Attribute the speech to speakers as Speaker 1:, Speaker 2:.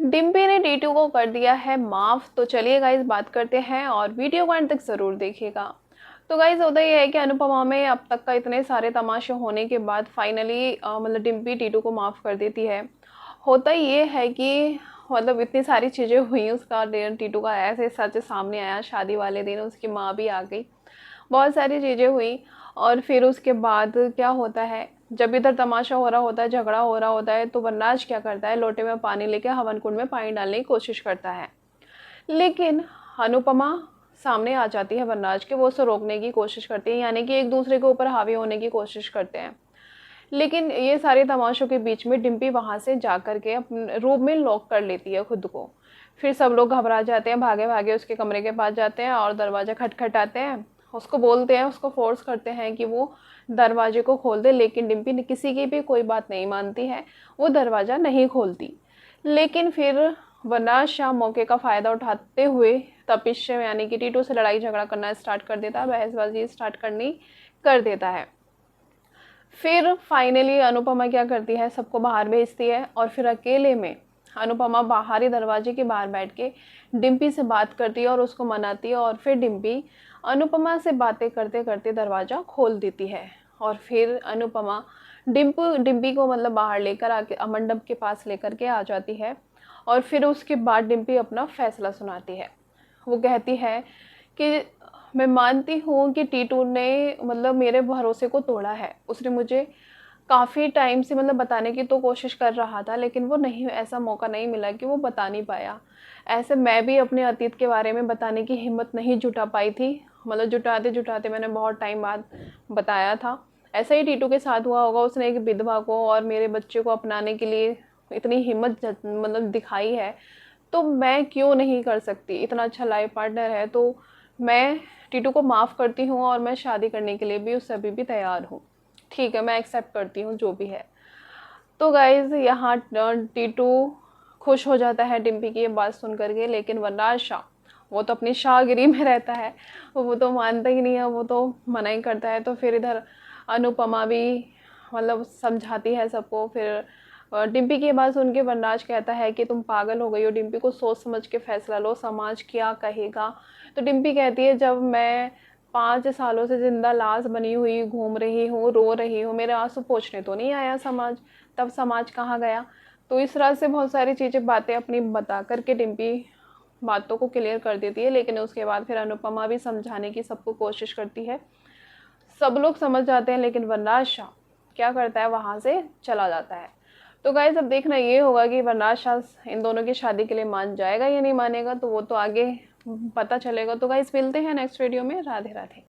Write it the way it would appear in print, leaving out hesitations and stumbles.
Speaker 1: डिम्पी ने टीटू को कर दिया है माफ़। तो चलिए गाइस बात करते हैं और वीडियो को अंत तक ज़रूर देखिएगा। तो गाइस होता ये है कि अनुपमा में अब तक का इतने सारे तमाशे होने के बाद फाइनली मतलब डिम्पी टीटू को माफ़ कर देती है। होता ये है कि मतलब इतनी सारी चीज़ें हुई, उसका टीटू का ऐसे सच सामने आया, शादी वाले दिन उसकी माँ भी आ गई, बहुत सारी चीज़ें हुई। और फिर उसके बाद क्या होता है, जब इधर तमाशा हो रहा होता है, झगड़ा हो रहा होता है, तो वनराज क्या करता है, लोटे में पानी लेके हवन कुंड में पानी डालने की कोशिश करता है। लेकिन अनुपमा सामने आ जाती है वनराज के, वो उसे रोकने की कोशिश करती है, यानी कि एक दूसरे के ऊपर हावी होने की कोशिश करते हैं। लेकिन ये सारे तमाशों के बीच में डिम्पी वहाँ से जा कर के अपने रूम में लॉक कर लेती है खुद को। फिर सब लोग घबरा जाते हैं, भागे भागे उसके कमरे के पास जाते हैं और दरवाज़ा खटखटाते हैं, उसको बोलते हैं, उसको फोर्स करते हैं कि वो दरवाजे को खोल दे। लेकिन डिम्पी ने किसी की भी कोई बात नहीं मानती है, वो दरवाज़ा नहीं खोलती। लेकिन फिर वनराज शाह मौके का फ़ायदा उठाते हुए तपिश यानी कि टीटू से लड़ाई झगड़ा करना स्टार्ट कर देता है, बहसबाजी स्टार्ट करनी कर देता है। फिर फाइनली अनुपमा क्या करती है, सबको बाहर भेजती है और फिर अकेले में अनुपमा बाहरी दरवाजे के बाहर बैठ के डिम्पी से बात करती है और उसको मनाती है। और फिर डिम्पी अनुपमा से बातें करते करते दरवाज़ा खोल देती है। और फिर अनुपमा डिम्पी को मतलब बाहर लेकर आके मंडप के पास लेकर के आ जाती है। और फिर उसके बाद डिम्पी अपना फैसला सुनाती है। वो कहती है कि मैं मानती हूँ कि टीटू ने मतलब मेरे भरोसे को तोड़ा है। उसने मुझे काफ़ी टाइम से मतलब बताने की तो कोशिश कर रहा था, लेकिन वो नहीं, ऐसा मौका नहीं मिला कि वो बता नहीं पाया। ऐसे मैं भी अपने अतीत के बारे में बताने की हिम्मत नहीं जुटा पाई थी, मतलब जुटाते जुटाते मैंने बहुत टाइम बाद बताया था। ऐसा ही टीटू के साथ हुआ होगा, उसने एक विधवा को और मेरे बच्चे को अपनाने के लिए इतनी हिम्मत मतलब दिखाई है, तो मैं क्यों नहीं कर सकती। इतना अच्छा लाइफ पार्टनर है तो मैं टीटू को माफ़ करती हूँ और मैं शादी करने के लिए भी उससे अभी भी तैयार हूँ। ठीक है, मैं एक्सेप्ट करती हूँ जो भी है। तो गाइज़ यहाँ टीटू खुश हो जाता है डिम्पी की ये बात सुन करके। लेकिन वनराज शाह, वो तो अपनी शाहगिरी में रहता है, वो तो मानता ही नहीं है, वो तो मना ही करता है। तो फिर इधर अनुपमा भी मतलब समझाती है सबको। फिर डिम्पी की बात सुन के वनराज कहता है कि तुम पागल हो गई हो डिम्पी, को सोच समझ के फैसला लो, समाज क्या कहेगा। तो डिम्पी कहती है जब मैं 5 सालों से जिंदा लाश बनी हुई घूम रही हूँ, रो रही हूँ, मेरे आंसू पोंछने तो नहीं आया समाज, तब समाज कहाँ गया। तो इस तरह से बहुत सारी चीज़ें बातें अपनी बता करके डिम्पी बातों को क्लियर कर देती है। लेकिन उसके बाद फिर अनुपमा भी समझाने की सबको कोशिश करती है, सब लोग समझ जाते हैं। लेकिन वनराज शाह क्या करता है, वहाँ से चला जाता है। तो गाइस अब देखना ये होगा कि वनराज शाह इन दोनों की शादी के लिए मान जाएगा या नहीं मानेगा, तो वो तो आगे पता चलेगा। तो गाइस मिलते हैं नेक्स्ट वीडियो में। राधे राधे।